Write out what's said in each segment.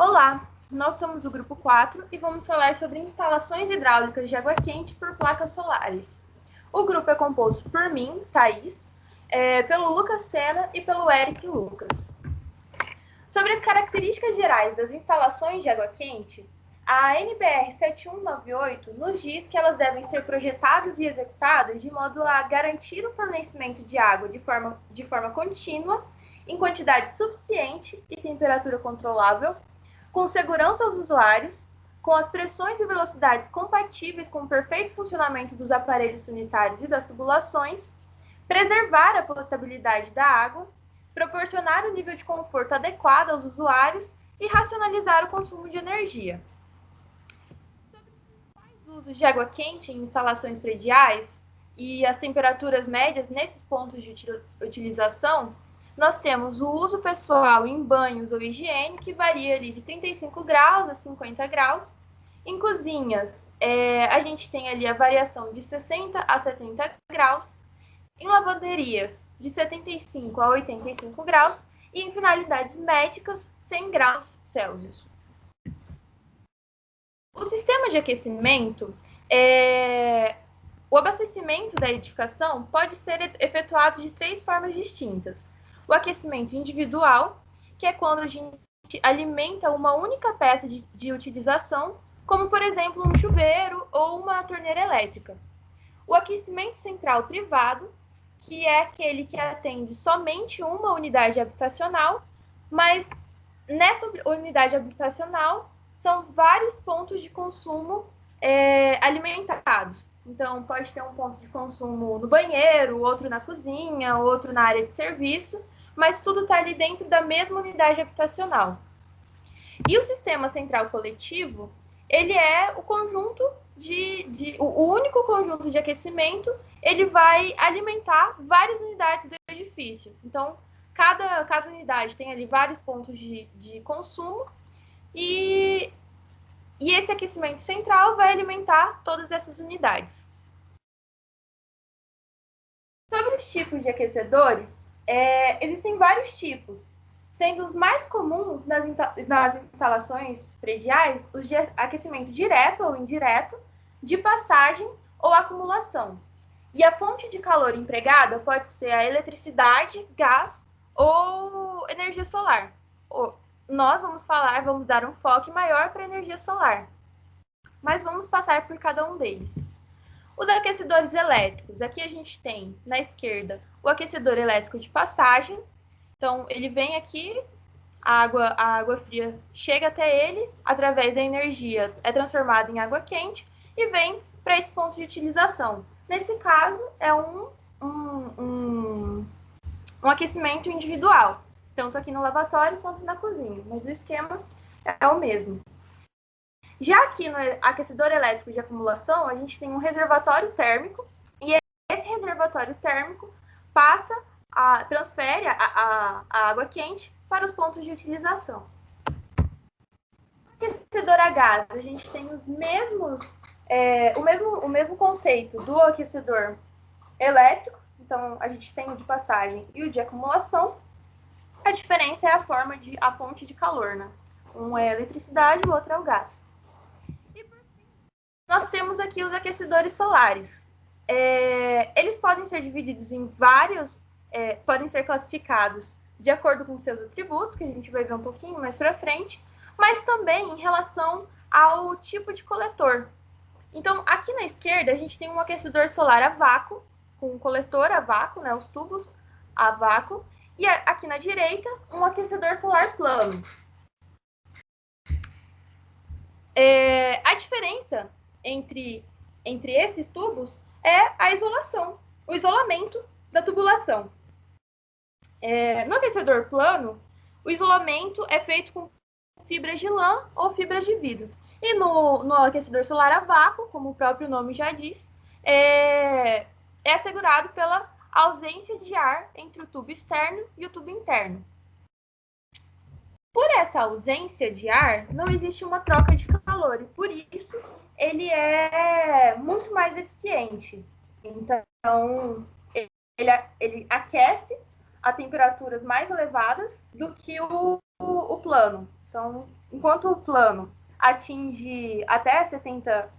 Olá, nós somos o grupo 4 e vamos falar sobre instalações hidráulicas de água quente por placas solares. O grupo é composto por mim, Thaís, pelo Lucas Sena e pelo Eric Lucas. Sobre as características gerais das instalações de água quente, a NBR 7198 nos diz que elas devem ser projetadas e executadas de modo a garantir o fornecimento de água de forma contínua, em quantidade suficiente e temperatura controlável, com segurança aos usuários, com as pressões e velocidades compatíveis com o perfeito funcionamento dos aparelhos sanitários e das tubulações, preservar a potabilidade da água, proporcionar um nível de conforto adequado aos usuários e racionalizar o consumo de energia. Sobre os usos de água quente em instalações prediais e as temperaturas médias nesses pontos de utilização, nós temos o uso pessoal em banhos ou higiene, que varia ali de 35 graus a 50 graus. Em cozinhas, a gente tem ali a variação de 60 a 70 graus. Em lavanderias, de 75 a 85 graus. E em finalidades médicas, 100 graus Celsius. O sistema de aquecimento, o abastecimento da edificação pode ser efetuado de 3 formas distintas. O aquecimento individual, que é quando a gente alimenta uma única peça de utilização, como, por exemplo, um chuveiro ou uma torneira elétrica. O aquecimento central privado, que é aquele que atende somente uma unidade habitacional, mas nessa unidade habitacional são vários pontos de consumo alimentados. Então, pode ter um ponto de consumo no banheiro, outro na cozinha, outro na área de serviço, mas tudo está ali dentro da mesma unidade habitacional. E o sistema central coletivo, ele é o conjunto o único conjunto de aquecimento, ele vai alimentar várias unidades do edifício. Então, cada unidade tem ali vários pontos de consumo e esse aquecimento central vai alimentar todas essas unidades. Sobre os tipos de aquecedores, existem vários tipos, sendo os mais comuns nas instalações prediais os de aquecimento direto ou indireto, de passagem ou acumulação. E a fonte de calor empregada pode ser a eletricidade, gás ou energia solar. Nós vamos dar um foco maior para a energia solar, mas vamos passar por cada um deles. Os aquecedores elétricos, aqui a gente tem, na esquerda, o aquecedor elétrico de passagem. Então, ele vem aqui, a água fria chega até ele, através da energia é transformada em água quente e vem para esse ponto de utilização. Nesse caso, é um aquecimento individual, tanto aqui no lavatório quanto na cozinha, mas o esquema é o mesmo. Já aqui no aquecedor elétrico de acumulação, a gente tem um reservatório térmico, e esse reservatório térmico transfere a água quente para os pontos de utilização. No aquecedor a gás, a gente tem o mesmo conceito do aquecedor elétrico, então a gente tem o de passagem e o de acumulação. A diferença é a fonte de calor, né? Um é a eletricidade, o outro é o gás. E por fim, nós temos aqui os aquecedores solares. Eles podem ser divididos em vários, podem ser classificados de acordo com seus atributos, que a gente vai ver um pouquinho mais para frente, mas também em relação ao tipo de coletor. Então, aqui na esquerda, a gente tem um aquecedor solar a vácuo, com um coletor a vácuo, né, os tubos a vácuo, e aqui na direita, um aquecedor solar plano. A diferença entre esses tubos é a isolação, o isolamento da tubulação. No aquecedor plano, o isolamento é feito com fibras de lã ou fibras de vidro. E no aquecedor solar a vácuo, como o próprio nome já diz, é assegurado pela ausência de ar entre o tubo externo e o tubo interno. Por essa ausência de ar, não existe uma troca de calor, e por isso ele é muito mais eficiente. Então, ele aquece a temperaturas mais elevadas do que o plano. Então, enquanto o plano atinge até 70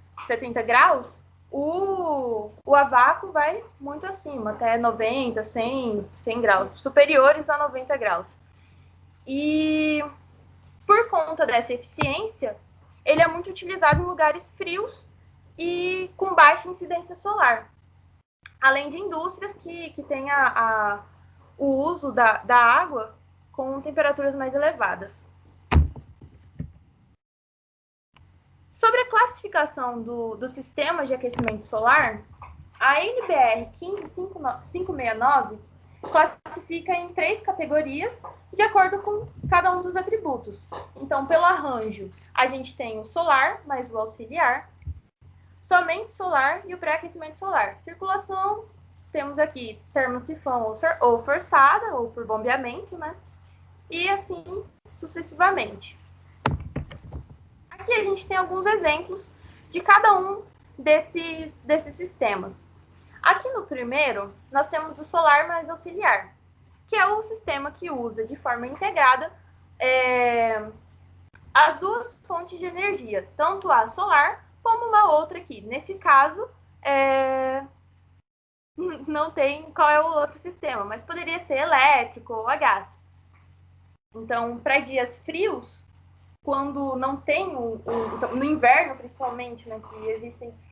graus, o a vácuo vai muito acima, até 90, 100 graus, superiores a 90 graus. E por conta dessa eficiência, ele é muito utilizado em lugares frios e com baixa incidência solar. Além de indústrias que têm o uso da água com temperaturas mais elevadas. Sobre a classificação do sistema de aquecimento solar, a NBR 15569 classifica em 3 categorias de acordo com cada um dos atributos. Então, pelo arranjo, a gente tem o solar mais o auxiliar, somente solar e o pré-aquecimento solar. Circulação, temos aqui termosifão ou forçada, ou por bombeamento, né? E assim sucessivamente. Aqui a gente tem alguns exemplos de cada um desses sistemas. Aqui no primeiro, nós temos o solar mais auxiliar, que é o sistema que usa de forma integrada as duas fontes de energia, tanto a solar como uma outra aqui. Nesse caso, não tem qual é o outro sistema, mas poderia ser elétrico ou a gás. Então, para dias frios, quando não tem no inverno principalmente, né, que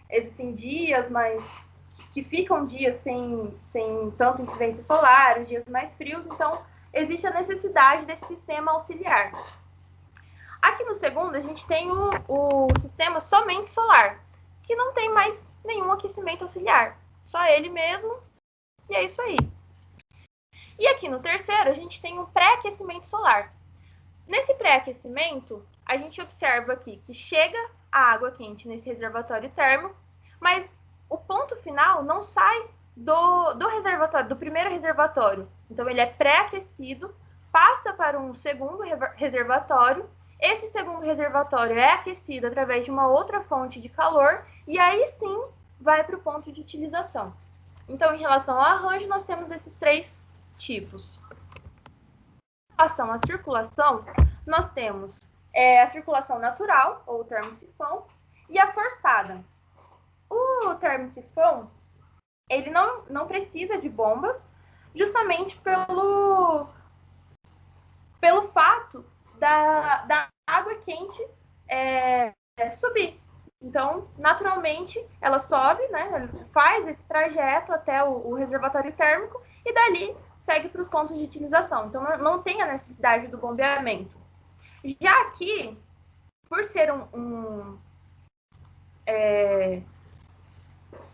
existem dias, mas que ficam dias sem tanta incidência solar, os dias mais frios, então existe a necessidade desse sistema auxiliar. Aqui no segundo, a gente tem o sistema somente solar, que não tem mais nenhum aquecimento auxiliar, só ele mesmo, e é isso aí. E aqui no terceiro, a gente tem um pré-aquecimento solar. Nesse pré-aquecimento, a gente observa aqui que chega a água quente nesse reservatório térmico, mas o ponto final não sai do reservatório, do primeiro reservatório. Então, ele é pré-aquecido, passa para um segundo reservatório. Esse segundo reservatório é aquecido através de uma outra fonte de calor e aí sim vai para o ponto de utilização. Então, em relação ao arranjo, nós temos esses 3 tipos. Em relação à circulação, nós temos a circulação natural, ou termosifão, e a forçada. O termosifão, ele não precisa de bombas, justamente pelo fato da água quente subir. Então, naturalmente, ela sobe, né, faz esse trajeto até o reservatório térmico e dali segue para os pontos de utilização. Então, não tem a necessidade do bombeamento. Já aqui, por ser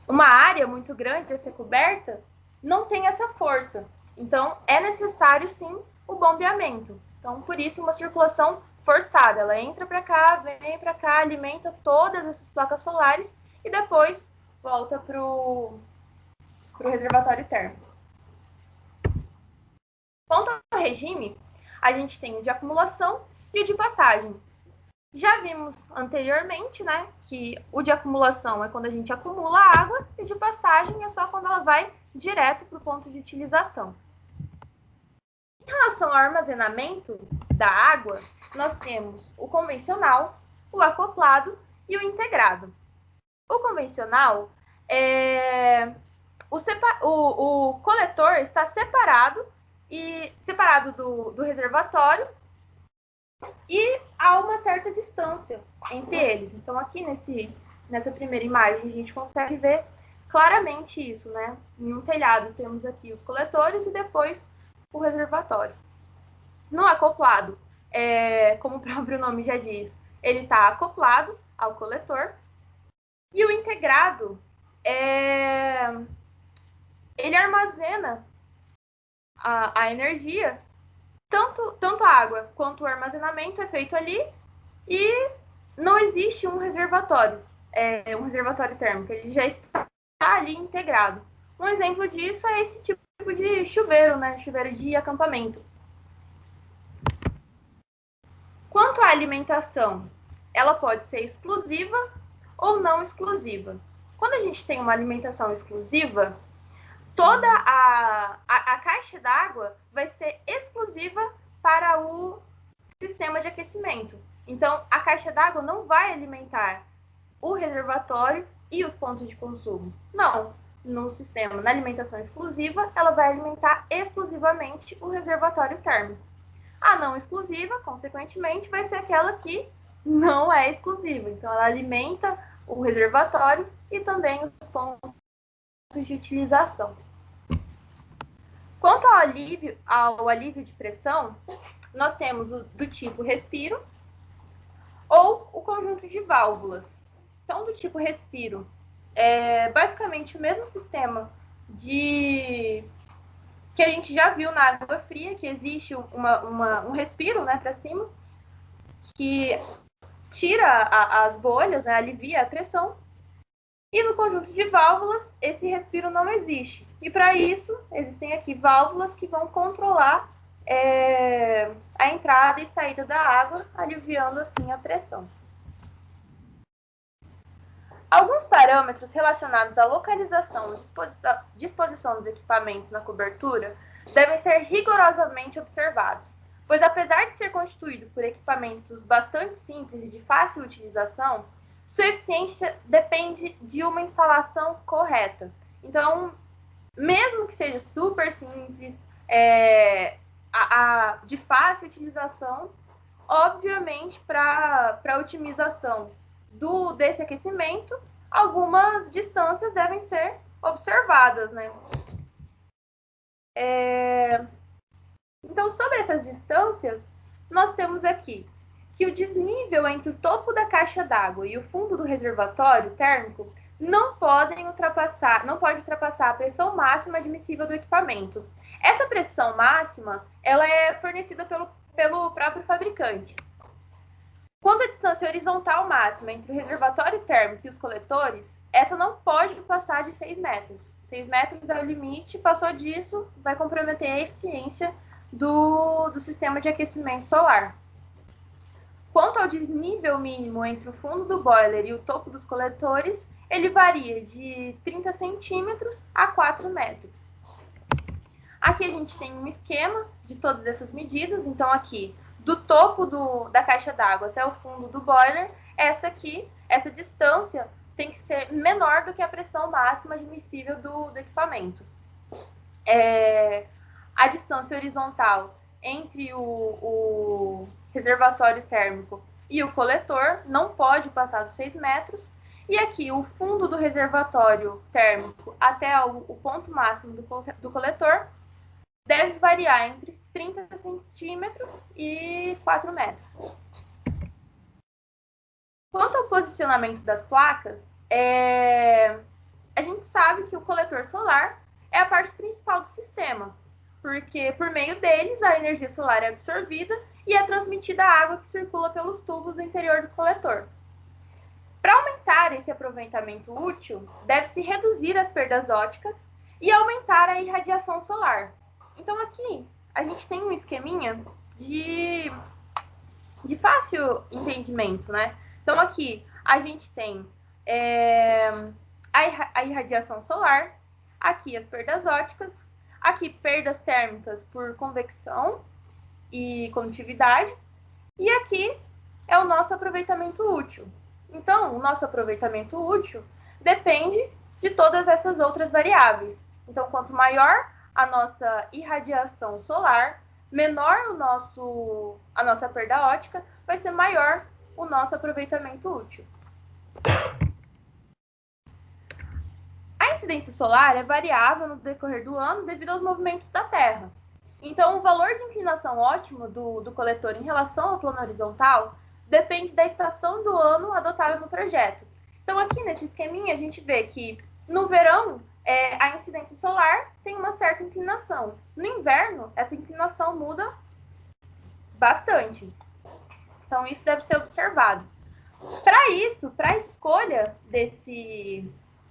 uma área muito grande a ser coberta, não tem essa força. Então, é necessário, sim, o bombeamento. Então, por isso, uma circulação forçada. Ela entra para cá, vem para cá, alimenta todas essas placas solares e depois volta para o reservatório térmico. Quanto ao regime, a gente tem o de acumulação e o de passagem. Já vimos anteriormente, né, que o de acumulação é quando a gente acumula água e o de passagem é só quando ela vai direto para o ponto de utilização. Em relação ao armazenamento da água, nós temos o convencional, o acoplado e o integrado. O convencional, o coletor está separado do reservatório e há uma certa distância entre eles. Então, aqui nessa primeira imagem, a gente consegue ver claramente isso, né? Em um telhado, temos aqui os coletores e depois o reservatório. No acoplado, como o próprio nome já diz, ele está acoplado ao coletor. E o integrado, ele armazena a energia, tanto a água quanto o armazenamento é feito ali e não existe um reservatório térmico, ele já está ali integrado. Um exemplo disso é esse tipo de chuveiro, né? Chuveiro de acampamento. Quanto à alimentação, ela pode ser exclusiva ou não exclusiva. Quando a gente tem uma alimentação exclusiva, toda a caixa d'água vai ser exclusiva para sistema de aquecimento. Então, a caixa d'água não vai alimentar o reservatório e os pontos de consumo. Não. No sistema, na alimentação exclusiva, ela vai alimentar exclusivamente o reservatório térmico. A não exclusiva, consequentemente, vai ser aquela que não é exclusiva. Então, ela alimenta o reservatório e também os pontos de utilização. Quanto ao alívio de pressão, nós temos o do tipo respiro ou o conjunto de válvulas. Então, do tipo respiro, é basicamente o mesmo sistema que a gente já viu na água fria, que existe um respiro, né, para cima, que tira as bolhas, né, alivia a pressão. E no conjunto de válvulas, esse respiro não existe. E para isso, existem aqui válvulas que vão controlar a entrada e saída da água, aliviando assim a pressão. Alguns parâmetros relacionados à localização e disposição dos equipamentos na cobertura devem ser rigorosamente observados, pois apesar de ser constituído por equipamentos bastante simples e de fácil utilização, sua eficiência depende de uma instalação correta. Então, mesmo que seja super simples, de fácil utilização, obviamente, para a otimização desse aquecimento, algumas distâncias devem ser observadas, né? Então, sobre essas distâncias, nós temos aqui que o desnível entre o topo da caixa d'água e o fundo do reservatório térmico não pode ultrapassar a pressão máxima admissível do equipamento. Essa pressão máxima, ela é fornecida pelo próprio fabricante. Quando a distância horizontal máxima entre o reservatório térmico e os coletores, essa não pode passar de 6 metros. 6 metros é o limite, passou disso, vai comprometer a eficiência do sistema de aquecimento solar. Quanto ao desnível mínimo entre o fundo do boiler e o topo dos coletores, ele varia de 30 centímetros a 4 metros. Aqui a gente tem um esquema de todas essas medidas. Então, aqui, do topo da caixa d'água até o fundo do boiler, essa distância tem que ser menor do que a pressão máxima admissível do equipamento. A distância horizontal entre o reservatório térmico e o coletor não pode passar dos 6 metros. E aqui, o fundo do reservatório térmico até o ponto máximo do coletor deve variar entre 30 centímetros e 4 metros. Quanto ao posicionamento das placas, a gente sabe que o coletor solar é a parte principal do sistema, porque por meio deles a energia solar é absorvida e é transmitida a água que circula pelos tubos do interior do coletor. Para aumentar esse aproveitamento útil, deve-se reduzir as perdas ópticas e aumentar a irradiação solar. Então, aqui, a gente tem um esqueminha de fácil entendimento, né? Então, aqui, a gente tem a irradiação solar, aqui as perdas ópticas, aqui perdas térmicas por convecção e condutividade, e aqui é o nosso aproveitamento útil. Então, o nosso aproveitamento útil depende de todas essas outras variáveis. Então, quanto maior a nossa irradiação solar, menor a nossa perda óptica, vai ser maior o nosso aproveitamento útil. A incidência solar é variável no decorrer do ano devido aos movimentos da Terra. Então, o valor de inclinação ótimo do coletor em relação ao plano horizontal depende da estação do ano adotada no projeto. Então, aqui nesse esqueminha, a gente vê que no verão, a incidência solar tem uma certa inclinação. No inverno, essa inclinação muda bastante. Então, isso deve ser observado. Para isso, para a escolha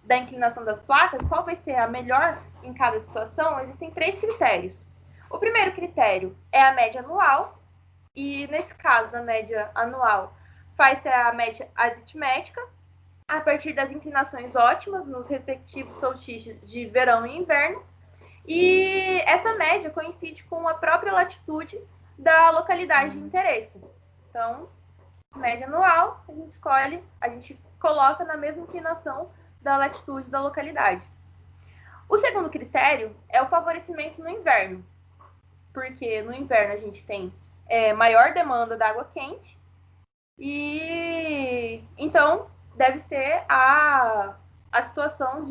da inclinação das placas, qual vai ser a melhor em cada situação, existem 3 critérios. O primeiro critério é a média anual, e nesse caso, da média anual, faz-se a média aritmética, a partir das inclinações ótimas nos respectivos solstícios de verão e inverno, e essa média coincide com a própria latitude da localidade de interesse. Então, média anual, a gente coloca na mesma inclinação da latitude da localidade. O segundo critério é o favorecimento no inverno, porque no inverno a gente tem maior demanda da água quente e então deve ser a situação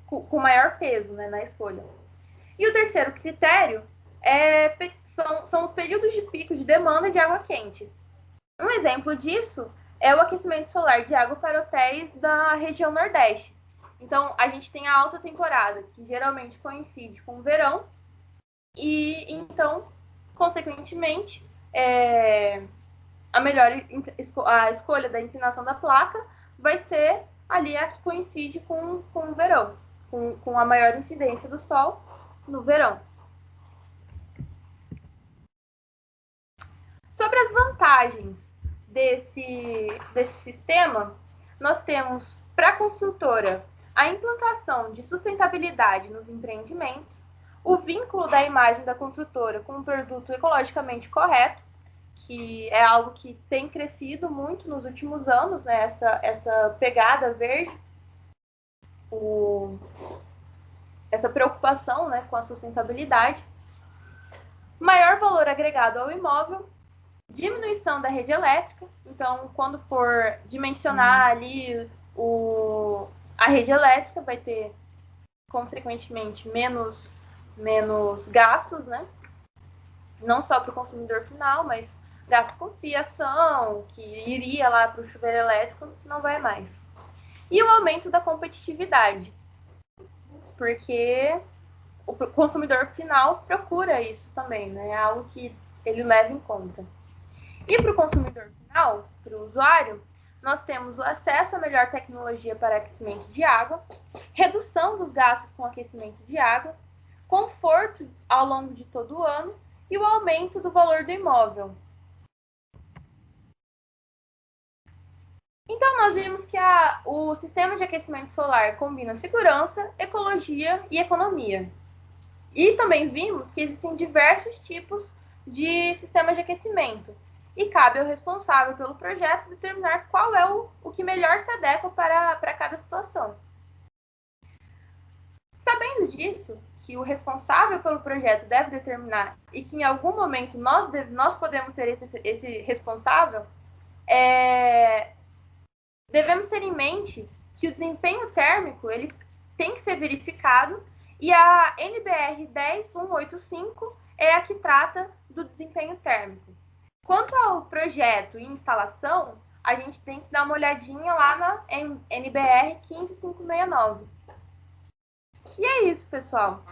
com maior peso, né, na escolha. E o terceiro critério são os períodos de pico de demanda de água quente. Um exemplo disso é o aquecimento solar de água para hotéis da região Nordeste. Então, a gente tem a alta temporada, que geralmente coincide com o verão, e então, consequentemente, a escolha da inclinação da placa vai ser ali a que coincide com o verão, com a maior incidência do sol no verão. Sobre as vantagens desse sistema, nós temos para a construtora a implantação de sustentabilidade nos empreendimentos, o vínculo da imagem da construtora com um produto ecologicamente correto, que é algo que tem crescido muito nos últimos anos, né? Essa pegada verde, essa preocupação, né, com a sustentabilidade, maior valor agregado ao imóvel, diminuição da rede elétrica. Então, quando for dimensionar ali a rede elétrica, vai ter, consequentemente, menos gastos, né? Não só para o consumidor final, mas gastos com fiação, que iria lá para o chuveiro elétrico, não vai mais. E o aumento da competitividade, porque o consumidor final procura isso também, né? É algo que ele leva em conta. E para o consumidor final, para o usuário, nós temos o acesso à melhor tecnologia para aquecimento de água, redução dos gastos com aquecimento de água, conforto ao longo de todo o ano e o aumento do valor do imóvel. Então, nós vimos que o sistema de aquecimento solar combina segurança, ecologia e economia. E também vimos que existem diversos tipos de sistemas de aquecimento. E cabe ao responsável pelo projeto determinar qual é o que melhor se adequa para cada situação. Sabendo disso, que o responsável pelo projeto deve determinar e que em algum momento nós podemos ser esse responsável, devemos ter em mente que o desempenho térmico ele tem que ser verificado e a NBR 10185 é a que trata do desempenho térmico. Quanto ao projeto e instalação, a gente tem que dar uma olhadinha lá na NBR 15569. E é isso, pessoal.